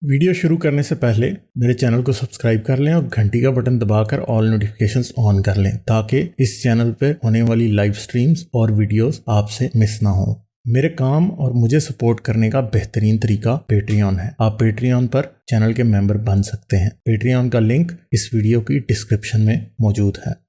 Video शुरू करने से पहले मेरे चैनल को सब्सक्राइब कर लें और घंटी का बटन दबाकर ऑल नोटिफिकेशंस ऑन कर लें ताकि इस चैनल पर होने वाली लाइव स्ट्रीम्स और वीडियोस आपसे मिस ना हो। मेरे काम और मुझे सपोर्ट करने का बेहतरीन तरीका पेट्रियन है। आप पेट्रियन पर चैनल के मेंबर बन सकते हैं। पेट्रियन का लिंक इस वीडियो की डिस्क्रिप्शन में मौजूद है।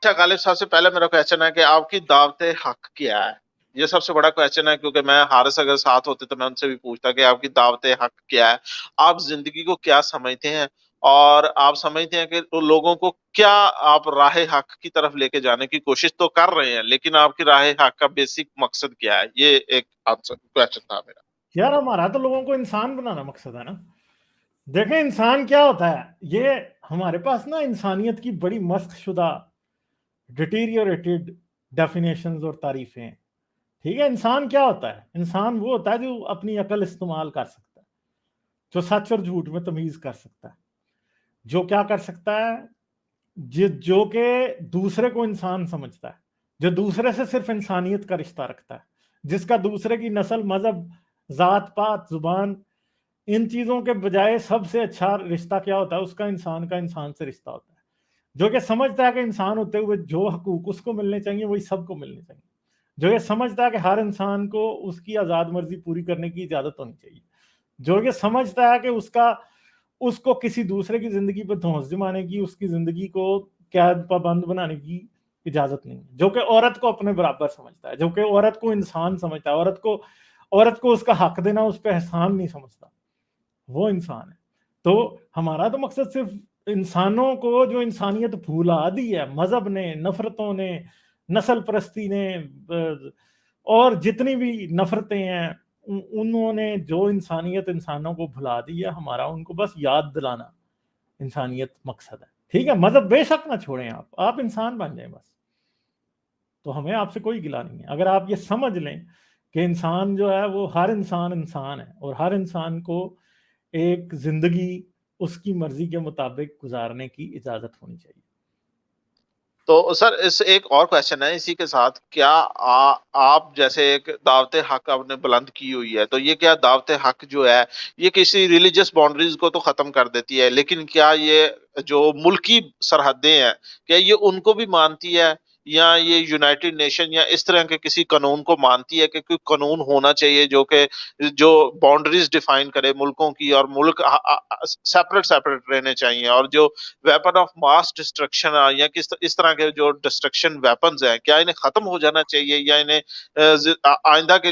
अच्छा गालिब साहब से पहले मेरा क्वेश्चन है कि आपकी दावत हक क्या है? ये सबसे बड़ा क्वेश्चन है क्योंकि मैं हारिस अगर साथ होते तो मैं उनसे भी पूछता कि आपकी दावत हक क्या है, आप जिंदगी को क्या समझते हैं और आप समझते हैं कि उन लोगों को क्या आप राह हक की तरफ लेके जाने की कोशिश तो कर रहे हैं, लेकिन आपकी राह हक का बेसिक मकसद क्या है? ये एक आंसर क्वेश्चन था मेरा। यार हमारा तो लोगों को इंसान बनाना मकसद है ना। देखें इंसान क्या होता है, ये हमारे पास ना इंसानियत की बड़ी मस्त शुदा डिटीरियोरेटेड डेफिनेशंस और तारीफें हैं। ठीक है, इंसान क्या होता है? इंसान वो होता है जो अपनी अकल इस्तेमाल कर सकता है, जो सच और झूठ में तमीज कर सकता है, जो क्या कर सकता है, जो के दूसरे को इंसान समझता है, जो दूसरे से सिर्फ इंसानियत का रिश्ता रखता है, जिसका दूसरे की नस्ल, मजहब, जात पात, जुबान, इन चीजों के बजाय सबसे अच्छा रिश्ता क्या होता है? उसका इंसान का इंसान से रिश्ता होता है, जो कि समझता है कि इंसान होते हुए जो हकूक उसको मिलने चाहिए वही सबको मिलने चाहिए, जो ये समझता है कि हर इंसान को उसकी आज़ाद मर्जी पूरी करने की इजाज़त होनी चाहिए, जो ये समझता है कि उसको किसी दूसरे की ज़िंदगी पर धौंस जमाने की, उसकी ज़िंदगी को कैद पाबंद बनाने की इजाज़त नहीं है, जो कि औरत को अपने बराबर समझता है, जो कि औरत को इंसान समझता है, औरत को उसका हक देना उस पर एहसान नहीं समझता, वो इंसान है। तो हमारा तो मकसद सिर्फ इंसानों को जो इंसानियत भुला दी है मजहब ने, नफरतों ने, नस्ल परस्ती ने, और जितनी भी नफरतें हैं उन्होंने जो इंसानियत इंसानों को भुला दी है, हमारा उनको बस याद दिलाना इंसानियत मकसद है। ठीक है, मजहब बेशक ना छोड़ें, आप इंसान बन जाएं बस, तो हमें आपसे कोई गिला नहीं है। अगर आप ये समझ लें कि इंसान जो है वो हर इंसान इंसान है और हर इंसान को एक जिंदगी उसकी मर्जी के मुताबिक गुजारने की इजाजत होनी चाहिए। तो सर इस एक और क्वेश्चन है इसी के साथ, क्या आप जैसे एक दावत हक आपने बुलंद की हुई है, तो ये क्या दावत हक जो है ये किसी रिलीजियस बाउंड्रीज को तो खत्म कर देती है, लेकिन क्या ये जो मुल्की सरहदें हैं क्या ये उनको भी मानती है, या ये यूनाइटेड नेशन या इस तरह के किसी कानून को मानती है कि कोई कानून होना चाहिए जो बाउंड्रीज डिफाइन करे मुल्कों की, और मुल्क सेपरेट सेपरेट रहने चाहिए, और जो वेपन ऑफ मास डिस्ट्रक्शन या इस तरह के जो डिस्ट्रक्शन वेपन्स हैं क्या इन्हें खत्म हो जाना चाहिए, या इन्हें आइंदा के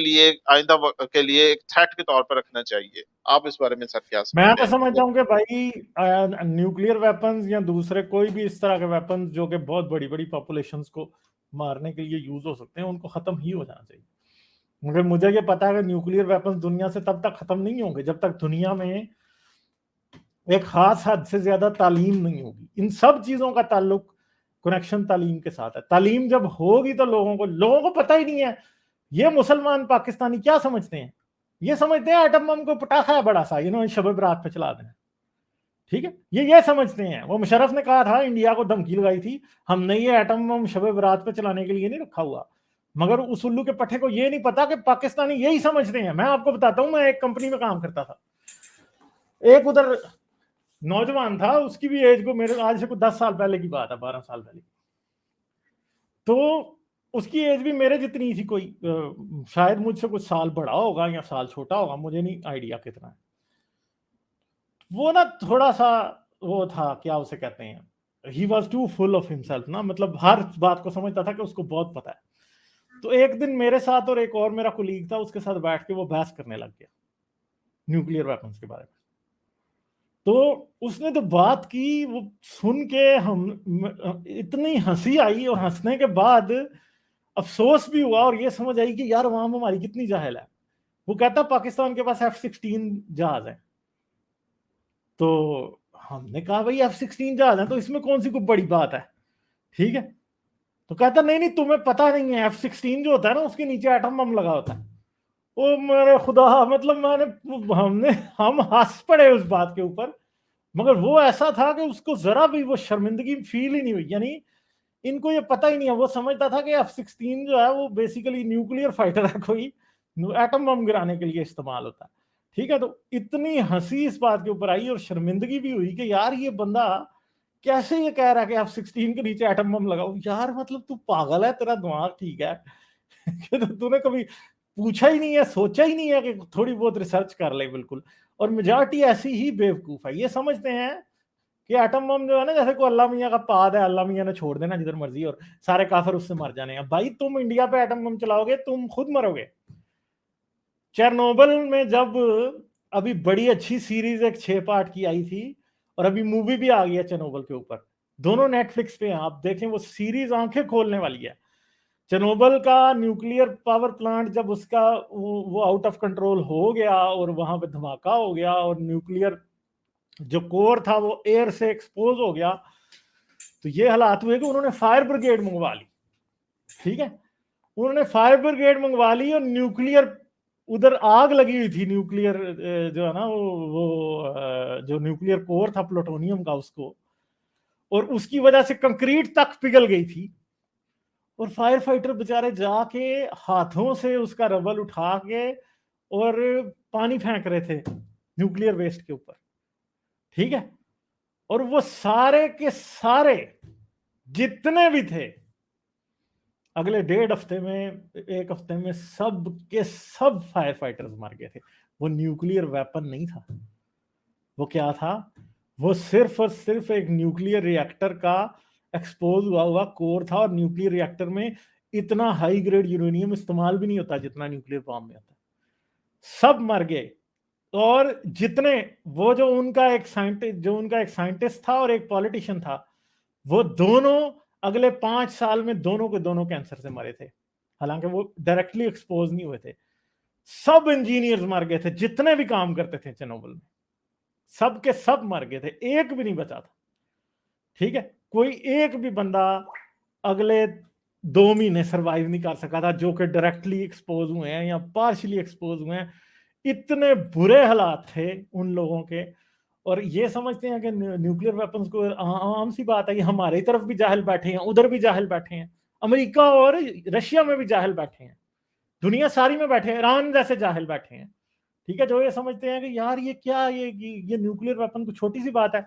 लिए एक थ्रेट के तौर पर रखना चाहिए? आप इस बारे में सर क्या मैं समझते तो हैं? समझता हूँ कि भाई न्यूक्लियर वेपन्स या दूसरे कोई भी इस तरह के वेपन्स जो कि बहुत बड़ी बड़ी पॉपुलेशंस को मारने के लिए यूज हो सकते हैं, उनको खत्म ही हो जाना चाहिए। मगर मुझे ये पता है कि न्यूक्लियर वेपन्स दुनिया से तब तक खत्म नहीं होंगे जब तक दुनिया में एक खास हद से ज्यादा तालीम नहीं होगी। इन सब चीजों का ताल्लुक, कनेक्शन तालीम के साथ है। तालीम जब होगी तो लोगों को पता ही नहीं है। ये मुसलमान पाकिस्तानी क्या समझते हैं? ये समझते हैं एटम बम को पटाखा है बड़ा सा, इन्होंने शब बरात पे चला देना। ठीक है, ये समझते हैं। वो मुशर्रफ ने कहा था, इंडिया को धमकी लगाई थी, हमने ये एटम बम शब बरात पे चलाने के लिए नहीं रखा हुआ। मगर उस उल्लू के पट्टे को ये नहीं पता कि पाकिस्तानी यही समझते हैं। मैं आपको बताता हूं, मैं एक कंपनी में काम करता था, एक उधर नौजवान था, उसकी भी एज को मेरे आज से कुछ 10 साल पहले की बात है, 12 साल पहले, तो उसकी एज भी मेरे जितनी थी, कोई शायद मुझसे कुछ साल बड़ा होगा या साल छोटा होगा, मुझे नहीं आइडिया कितना है। वो ना थोड़ा सा वो था, क्या उसे कहते हैं, he was too full of himself ना, मतलब हर बात को समझता था कि उसको बहुत पता है। तो एक दिन मेरे साथ और एक और मेरा कुलीग था, उसके साथ बैठ के वो बहस करने लग गया न्यूक्लियर वेपन्स के बारे में। तो उसने तो बात की, वो सुन के हम इतनी हंसी आई, और हंसने के बाद अफसोस भी हुआ, और ये समझ आई कि यार वहां हमारी कितनी जाहिल है। वो कहता पाकिस्तान के पास F-16 जहाज है। तो हमने कहा भाई F-16 जहाज है तो इसमें कौन सी कोई बड़ी बात है? ठीक है, तो कहता नहीं नहीं तुम्हें पता नहीं है, F-16 जो होता है ना उसके नीचे एटम बम लगा होता है। ओ मेरे खुदा, मतलब हम हंस पड़े उस बात के ऊपर। मगर वो ऐसा था कि उसको जरा भी वो शर्मिंदगी फील ही नहीं हुई। यानी इनको ये पता ही नहीं है। वो समझता था कि F-16 जो है वो बेसिकली न्यूक्लियर फाइटर है, कोई एटम बम गिराने के लिए इस्तेमाल होता है। ठीक है, तो इतनी हंसी इस बात के ऊपर आई और शर्मिंदगी भी हुई कि यार ये बंदा कैसे ये कह रहा है कि F-16 के नीचे एटम बम लगाओ। यार मतलब तू पागल है, तेरा दिमाग ठीक है कि तूने कभी पूछा ही नहीं है, सोचा ही नहीं है कि थोड़ी बहुत रिसर्च कर ले। बिल्कुल। और मेजॉरिटी ऐसी ही बेवकूफ है, ये समझते हैं कि एटम बम जो है ना, जैसे कोई अल्लाह मियाँ का पाद है, अल्लाह मियाँ ने छोड़ देना जिधर मर्जी और सारे काफिर उससे मर जाने हैं। भाई तुम इंडिया पे एटम बम चलाओगे, तुम खुद मरोगे। चेरनोबिल में जब अभी बड़ी अच्छी सीरीज एक 6 पार्ट की आई थी और अभी मूवी भी आ गई है चेरनोबिल के ऊपर, दोनों नेटफ्लिक्स पे हैं, आप देखें, वो सीरीज आंखें खोलने वाली है। चेरनोबिल का न्यूक्लियर पावर प्लांट जब उसका वो आउट ऑफ कंट्रोल हो गया और वहां पे धमाका हो गया और न्यूक्लियर जो कोर था वो एयर से एक्सपोज हो गया, तो ये हालात हुए कि उन्होंने फायर ब्रिगेड मंगवा ली। ठीक है, उन्होंने फायर ब्रिगेड मंगवा ली और न्यूक्लियर उधर आग लगी हुई थी, न्यूक्लियर जो है ना वो जो न्यूक्लियर कोर था प्लूटोनियम का उसको, और उसकी वजह से कंक्रीट तक पिघल गई थी। और फायर फाइटर बेचारे जाके हाथों से उसका रबल उठा के और पानी फेंक रहे थे न्यूक्लियर वेस्ट के ऊपर। ठीक है, और वो सारे के सारे जितने भी थे अगले 1.5 हफ्ते में, 1 हफ्ते में सब के सब फायर फाइटर्स मर गए थे। वो न्यूक्लियर वेपन नहीं था, वो क्या था, वो सिर्फ और सिर्फ एक न्यूक्लियर रिएक्टर का एक्सपोज हुआ कोर था। और न्यूक्लियर रिएक्टर में इतना हाई ग्रेड यूरेनियम इस्तेमाल भी नहीं होता जितना न्यूक्लियर बॉम्ब में होता। सब मर गए। और जितने वो जो उनका एक साइंटिस्ट था और एक पॉलिटिशियन था, वो दोनों अगले 5 साल में दोनों के दोनों कैंसर से मरे थे, हालांकि वो डायरेक्टली एक्सपोज नहीं हुए थे। सब इंजीनियर्स मर गए थे, जितने भी काम करते थे चेरनोबिल में, सब के सब मर गए थे, एक भी नहीं बचा था। ठीक है, कोई एक भी बंदा अगले 2 महीने सरवाइव नहीं कर सका था जो कि डायरेक्टली एक्सपोज हुए हैं या पार्शियली एक्सपोज हुए हैं। इतने बुरे हालात थे उन लोगों के। और ये समझते हैं कि न्यूक्लियर वेपन्स को आम सी बात है, ये हमारी तरफ भी जाहिल बैठे हैं, उधर भी जाहिल बैठे हैं, अमेरिका और रशिया में भी जाहिल बैठे हैं, दुनिया सारी में बैठे हैं, ईरान जैसे जाहिल बैठे हैं। ठीक है, जो ये समझते हैं कि यार ये क्या, ये न्यूक्लियर वेपन को छोटी सी बात है।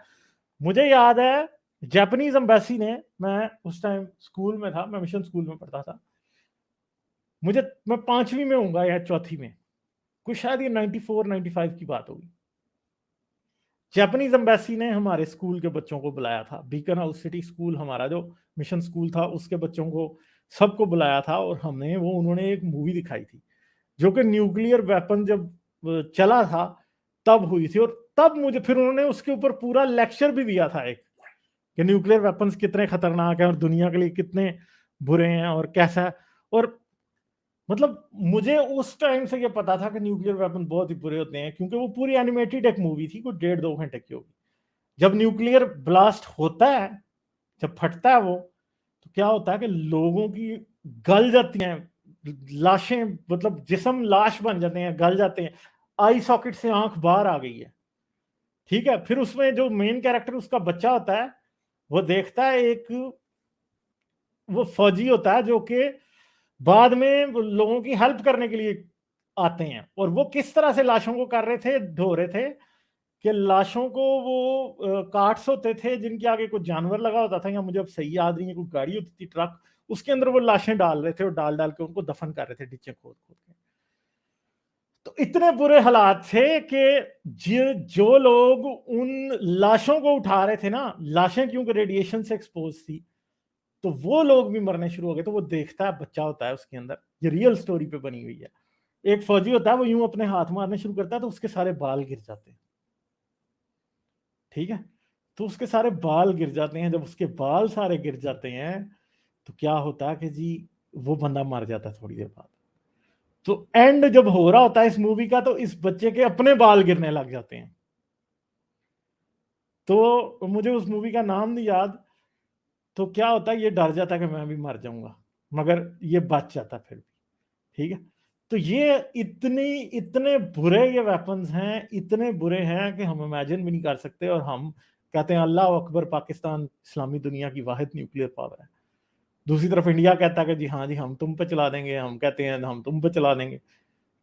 मुझे याद है जापानीज एम्बेसी ने, मैं उस टाइम स्कूल में था, मैं मिशन स्कूल में पढ़ता था, मैं 5वीं में हूँगा या 4थी में, कुछ शायद ये 94 95 की बात होगी। जापानीज एम्बेसी ने हमारे स्कूल के बच्चों को बुलाया था, बीकन हाउस सिटी स्कूल हमारा जो मिशन स्कूल था, उसके बच्चों को सबको बुलाया था और उन्होंने एक मूवी दिखाई थी जो कि न्यूक्लियर वेपन जब चला था तब हुई थी। और तब मुझे फिर उन्होंने उसके ऊपर पूरा लेक्चर भी दिया था एक, कि न्यूक्लियर वेपन्स कितने खतरनाक हैं और दुनिया के लिए कितने बुरे हैं और कैसा। और मतलब मुझे उस टाइम से ये पता था कि न्यूक्लियर वेपन बहुत ही बुरे होते हैं, क्योंकि वो पूरी एनिमेटेड एक मूवी थी, कोई 1.5-2 घंटे की होगी। जब न्यूक्लियर ब्लास्ट होता है, जब फटता है वो, तो क्या होता है कि लोगों की गल जाती हैं लाशें, मतलब जिस्म लाश बन जाते हैं, गल जाते हैं, आई सॉकेट से आंख बाहर आ गई है। ठीक है, फिर उसमें जो मेन कैरेक्टर उसका बच्चा होता है, वो देखता है एक वो फौजी होता है जो कि बाद में लोगों की हेल्प करने के लिए आते हैं, और वो किस तरह से लाशों को कर रहे थे, ढो रहे थे कि लाशों को वो कार्ट्स होते थे जिनके आगे कुछ जानवर लगा होता था, या मुझे अब सही याद नहीं है, कोई गाड़ी होती थी, ट्रक, उसके अंदर वो लाशें डाल रहे थे और डाल डाल के उनको दफन कर रहे थे, डिच्चे खोद खोद के। तो इतने बुरे हालात थे कि जो लोग उन लाशों को उठा रहे थे ना, लाशें क्योंकि रेडिएशन से एक्सपोज थी, तो वो लोग भी मरने शुरू हो गए। तो वो देखता है, बच्चा होता है उसके अंदर, ये रियल स्टोरी पे बनी हुई है। एक फौजी होता है, वो यूं अपने हाथ मारने शुरू करता है तो उसके सारे बाल गिर जाते हैं। ठीक है, तो उसके सारे बाल गिर जाते हैं। जब उसके बाल सारे गिर जाते हैं तो क्या होता है कि जी वो बंदा मर जाता है थोड़ी देर बाद। तो एंड जब हो रहा होता है इस मूवी का, तो इस बच्चे के अपने बाल गिरने लग जाते हैं। तो मुझे उस मूवी का नाम नहीं याद। तो क्या होता है, ये डर जाता है कि मैं भी मर जाऊंगा, मगर ये बच जाता फिर भी। ठीक है, तो ये इतने बुरे ये वेपन्स हैं, इतने बुरे हैं कि हम इमेजिन भी नहीं कर सकते। और हम कहते हैं अल्लाह अकबर, पाकिस्तान इस्लामी दुनिया की वाहिद न्यूक्लियर पावर है। दूसरी तरफ इंडिया कहता है कि जी हाँ जी हम तुम पे चला देंगे, हम कहते हैं हम तुम पे चला देंगे।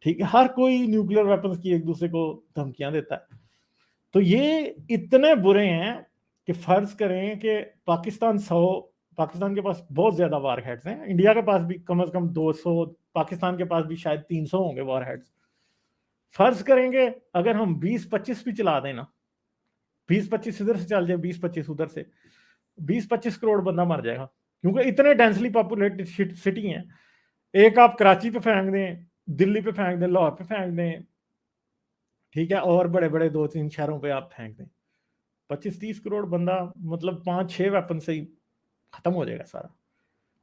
ठीक है, हर कोई न्यूक्लियर वेपन्स की एक दूसरे को धमकियां देता है। तो ये इतने बुरे हैं कि फर्ज करें कि पाकिस्तान के पास बहुत ज्यादा वार हेड्स हैं, इंडिया के पास भी कम से कम 200, पाकिस्तान के पास भी शायद 300 होंगे वार हेड्स। फर्ज करेंगे अगर हम 20-25 भी चला दें ना, 20-25 इधर से चल जाए, 20-25 उधर से, 20-25 करोड़ बंदा मर जाएगा, क्योंकि इतने डेंसली पॉपुलेटेड सिटी हैं। एक आप कराची पे फेंक दें, दिल्ली पे फेंक दें, लाहौर पे फेंक दें, ठीक है, और बड़े बड़े 2-3 शहरों पे आप फेंक दें, 25-30 करोड़ बंदा, मतलब 5-6 वेपन से ही खत्म हो जाएगा सारा।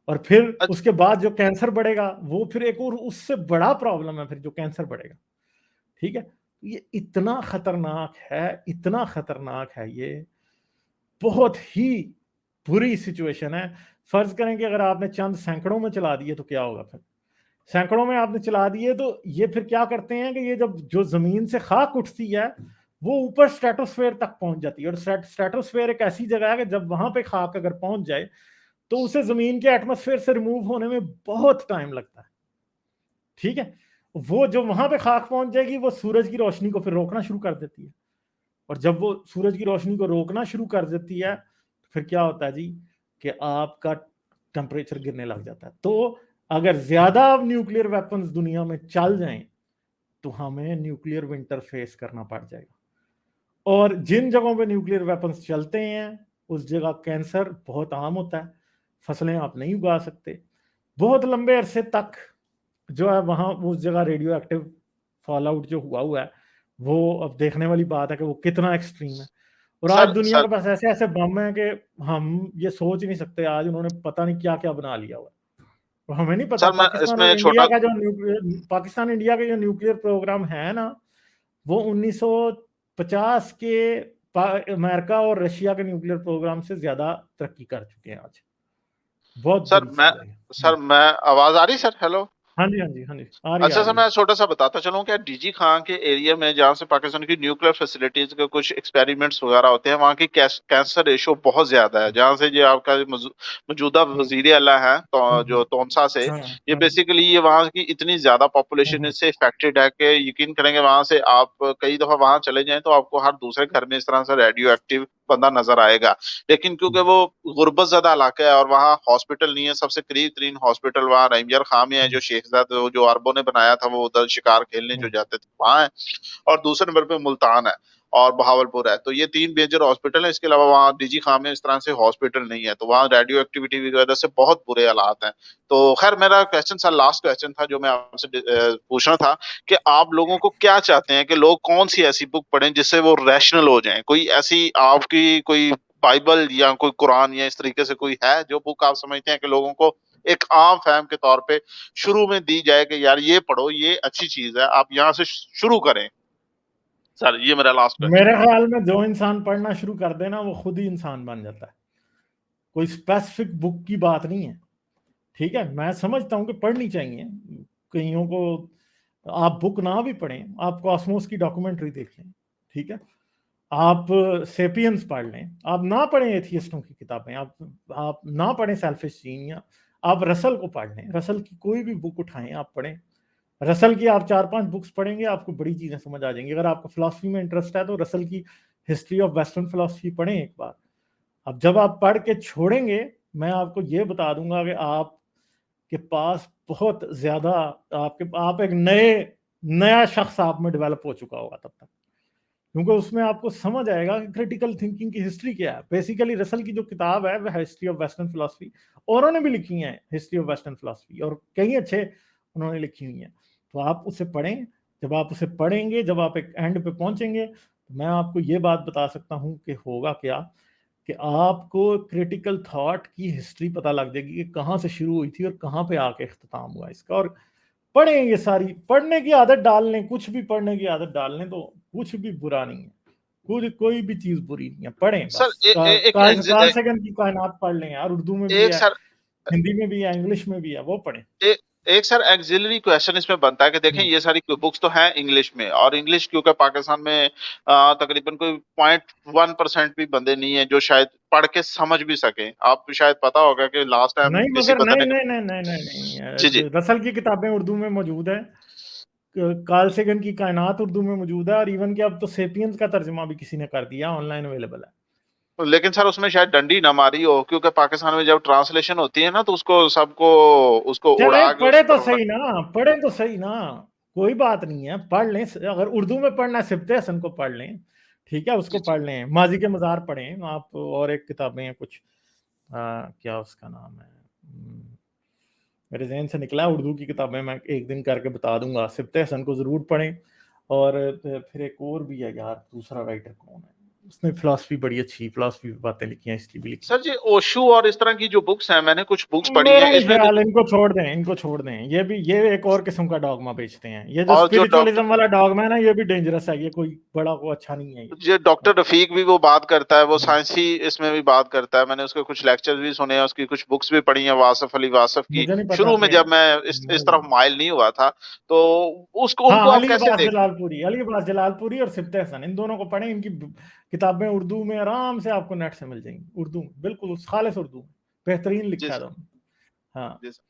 और फिर अच्छा, उसके बाद जो कैंसर बढ़ेगा वो फिर एक और उससे बड़ा प्रॉब्लम है, फिर जो कैंसर बढ़ेगा। ठीक है, ये इतना खतरनाक है, इतना खतरनाक है, ये बहुत ही बुरी सिचुएशन है। फर्ज करें कि अगर आपने चंद सैकड़ों में चला दिए तो क्या होगा, फिर सैकड़ों में आपने चला दिए तो ये फिर क्या करते हैं कि ये जब जो जमीन से खाक उठती है वो ऊपर स्ट्रेटोस्फेयर तक पहुंच जाती है। और स्ट्रेटोस्फेयर एक ऐसी जगह है कि जब वहां पे खाक अगर पहुंच जाए तो उसे जमीन के एटमॉस्फेयर से रिमूव होने में बहुत टाइम लगता है। ठीक है, वो जो वहां पे खाक पहुंच जाएगी वो सूरज की रोशनी को फिर रोकना शुरू कर देती है, और जब वो सूरज की रोशनी को रोकना शुरू कर देती है तो फिर क्या होता है जी कि आपका टेम्परेचर गिरने लग जाता है। तो अगर ज्यादा न्यूक्लियर वेपन्स दुनिया में चल जाएं तो हमें न्यूक्लियर विंटर फेस करना पड़ जाएगा। और जिन जगहों पे न्यूक्लियर वेपन्स चलते हैं उस जगह कैंसर बहुत आम होता है, फसलें आप नहीं उगा सकते बहुत लंबे अरसे तक, जो है वहां उस जगह रेडियो एक्टिव फॉल आउट जो हुआ है वो अब देखने वाली बात है कि वो कितना एक्सट्रीम है। और आज सर दुनिया सर के पास ऐसे ऐसे बम हैं कि हम ये सोच ही नहीं सकते, आज उन्होंने पता नहीं क्या क्या बना लिया हुआ है। और हमें नहीं पता सर मैं पाकिस्तान इसमें और एक इंडिया छोटा का जो न्यूक्लियर, पाकिस्तान इंडिया का जो न्यूक्लियर प्रोग्राम है ना, वो 1950 के अमेरिका और रशिया के न्यूक्लियर प्रोग्राम से ज्यादा तरक्की कर चुके हैं आज। बहुत सर बुरी मैं चीज है ये। सर, आवाज आ रही सर? हेलो। हाँ जी हाँ जी हाँ जी, आ रही है अच्छा आ सर, रही है। मैं छोटा सा बताता चलूं, क्या डीजी खान के एरिया में जहाँ से पाकिस्तान की न्यूक्लियर फैसिलिटीज के कुछ एक्सपेरिमेंट्स वगैरह होते हैं, वहाँ की कैंसर रेशो बहुत ज्यादा है। जहाँ से जो आपका मौजूदा हम्म, वजीर आला है तो जो हम्म, तोनसा से, हाँ ये हाँ बेसिकली ये वहाँ की इतनी ज्यादा पॉपुलेशन हाँ इससे इफेक्टेड है कि यकीन करेंगे, वहां से आप कई दफा वहां चले जाएं तो आपको हर दूसरे घर में इस तरह से रेडियो एक्टिव बंदा नजर आएगा। लेकिन क्योंकि वो गुर्बत ज्यादा इलाका है और वहाँ हॉस्पिटल नहीं है, सबसे करीब तरीन हॉस्पिटल वहाँ रहीमयार खां में है, जो शेखजाद जो अरबों ने बनाया था, वो उधर शिकार खेलने जो जाते थे वहाँ है। और दूसरे नंबर पे मुल्तान है और बहावलपुर है। तो ये तीन मेजर हॉस्पिटल है। इसके अलावा वहाँ डीजी खां में इस तरह से हॉस्पिटल नहीं है, तो वहाँ रेडियो एक्टिविटी की वजह से बहुत बुरे हालात हैं। तो खैर, मेरा क्वेश्चन सर लास्ट क्वेश्चन था जो मैं आपसे पूछना था कि आप लोगों को क्या चाहते हैं कि लोग कौन सी ऐसी बुक पढ़ें जिससे वो रैशनल हो जाएं? कोई ऐसी आपकी कोई बाइबल या कोई कुरान या इस तरीके से कोई है जो बुक आप समझते हैं कि लोगों को एक आम फैम के तौर पे शुरू में दी जाए कि यार ये पढ़ो, ये अच्छी चीज है, आप यहाँ से शुरू करें? सर ये मेरा लास्ट क्वेश्चन मेरे था। ख्याल में जो इंसान पढ़ना शुरू कर देना वो खुद ही इंसान बन जाता है, कोई स्पेसिफिक बुक की बात नहीं है। ठीक है, मैं समझता हूँ कि पढ़नी चाहिए कईयों को, आप बुक ना भी पढ़ें, आप कॉस्मोस की डॉक्यूमेंट्री देख लें, ठीक है, आप सेपियंस पढ़ लें, आप ना पढ़ें एथियस्टों की किताबें, आप ना पढ़ें सेल्फिश जीन, या आप रसल को पढ़ लें, रसल की कोई भी बुक उठाएं आप पढ़ें। रसल की आप 4-5 बुक्स पढ़ेंगे आपको बड़ी चीजें समझ आ जाएंगी। अगर आपको फिलॉसफी में इंटरेस्ट है तो रसल की हिस्ट्री ऑफ वेस्टर्न फिलॉसफी पढ़ें एक बार। अब जब आप पढ़ के छोड़ेंगे, मैं आपको ये बता दूंगा कि आपके पास बहुत ज्यादा, आप एक नया शख्स आप में डेवलप हो चुका होगा तब तक, क्योंकि उसमें आपको समझ आएगा कि क्रिटिकल थिंकिंग की हिस्ट्री क्या है। बेसिकली रसल की जो किताब है वह हिस्ट्री ऑफ वेस्टर्न फिलॉसफी, औरों ने भी लिखी है हिस्ट्री ऑफ वेस्टर्न फिलॉसफी, और कई अच्छे उन्होंने लिखी हुई हैं। तो आप उसे पढ़ें, जब आप उसे पढ़ेंगे, जब आप एक एंड पे पहुंचेंगे, तो मैं आपको ये बात बता सकता हूँ कि होगा क्या, कि आपको क्रिटिकल थॉट की हिस्ट्री पता लग जाएगी कि कहाँ से शुरू हुई थी और कहाँ पे आके इख्तिताम हुआ इसका। और पढ़ें, ये सारी पढ़ने की आदत डाल लें, कुछ भी पढ़ने की आदत डाल लें तो कुछ भी बुरा नहीं है, कोई भी चीज बुरी नहीं है। पढ़ें सर बस, एक कार्ल सेगन की कायनात पढ़ लें यार, उर्दू में भी एक है, सर हिंदी में भी है, इंग्लिश में भी है, वो पढ़ें। एक सर एक्सिलरी क्वेश्चन इसमें बनता है कि देखें ये सारी बुक्स तो हैं इंग्लिश में, और इंग्लिश क्योंकि पाकिस्तान में तकरीबन कोई 0.1% भी बंदे नहीं है जो शायद पढ़ के समझ भी सकें। आपको शायद पता होगा कि लास्ट टाइम नहीं किसी मगर बंदे नहीं ने नहीं नहीं नहीं नहीं नहीं जी जी रसल की किताबें उर्दू में मौजूद है, कार्ल सेगन की कायनात उर्दू में मौजूद है, और इवन कि अब तो सेपियंस का तर्जुमा भी किसी ने कर दिया, ऑनलाइन अवेलेबल है। लेकिन सर उसमें शायद डंडी ना मारी हो, क्योंकि पाकिस्तान में जब ट्रांसलेशन होती है ना तो उसको सबको उसको चले उड़ा के पढ़े उस तो पर सही ना, पढ़े तो सही ना, कोई बात नहीं है, पढ़ लें। अगर उर्दू में पढ़ना है सिब्ते हसन को पढ़ लें, ठीक है, उसको जी जी पढ़ लें। माजी के मज़ार पढ़ें आप, और एक किताबें हैं कुछ, क्या उसका नाम है, मेरे जहन से निकला है, उर्दू की किताबें मैं एक दिन करके बता दूंगा। सिब्ते हसन को ज़रूर पढ़ें। और फिर एक और भी है यार, दूसरा राइटर कौन है, उसने फिलॉसफी बड़ी अच्छी फिलॉसफी बातें लिखी हैं, इसलिए भी लिखी सर हैं। जी ओशू और इस तरह की जो बुक्स हैं, मैंने कुछ बुक्स पढ़ी मेरा हैं नहीं इसमें ख्याल, इनको छोड़ दें, इनको छोड़ दें। ये भी, ये एक और किस्म का डॉगमा बेचते हैं। ये जो और जो स्पिरिचुअलिज्म वाला डॉगमा है ना, ये भी डेंजरस है, ये कोई बड़ा को अच्छा नहीं है ये। जो डॉक्टर रफीक भी वो बात करता है, वो हम्म। साइंसी इसमें भी बात करता है। मैंने उसके कुछ लेक्चर्स भी सुने हैं, उसकी कुछ बुक्स भी पढ़ी हैं, वासफ अली वासफ की। मुझे नहीं पता शुरू में कि जब मैं इस तरफ नहीं। माइल नहीं हुआ था, तो उसको उनको हाँ, आप अली कैसे अब्बास देखते हैं? जलालपुरी, अली अब्बास जलालपुरी और सिब्ते हसन, इन दोनों को पढ़ें। इनकी किताबें उर्दू में आराम से आपको नेट से मिल जाएंगी, उर्दू में, बिल्कुल खालिस उर्दू में, बेहतरीन जी लिखा है सर, दोनों। हाँ। जी सर।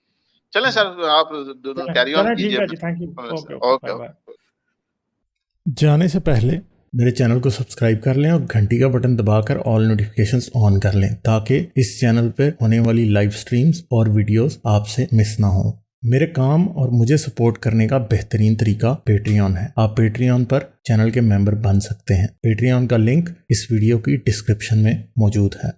चलें हम्म। सर, आप दोनों चलें कैरी ऑन चलें, ठीक कीजिए। है जी, thank you, okay okay, okay bye okay. Bye. जाने से पहले मेरे चैनल को सब्सक्राइब कर लें और घंटी का बटन दबाकर ऑल नोटिफिकेशंस ऑन कर लें, ताकि इस चैनल पे होने वाली लाइव स्ट्रीम्स और वीडियोस आपसे मिस ना हो। मेरे काम और मुझे सपोर्ट करने का बेहतरीन तरीका पेट्रियन है। आप पेट्रियन पर चैनल के मेंबर बन सकते हैं। पेट्रियन का लिंक इस वीडियो की डिस्क्रिप्शन में मौजूद है।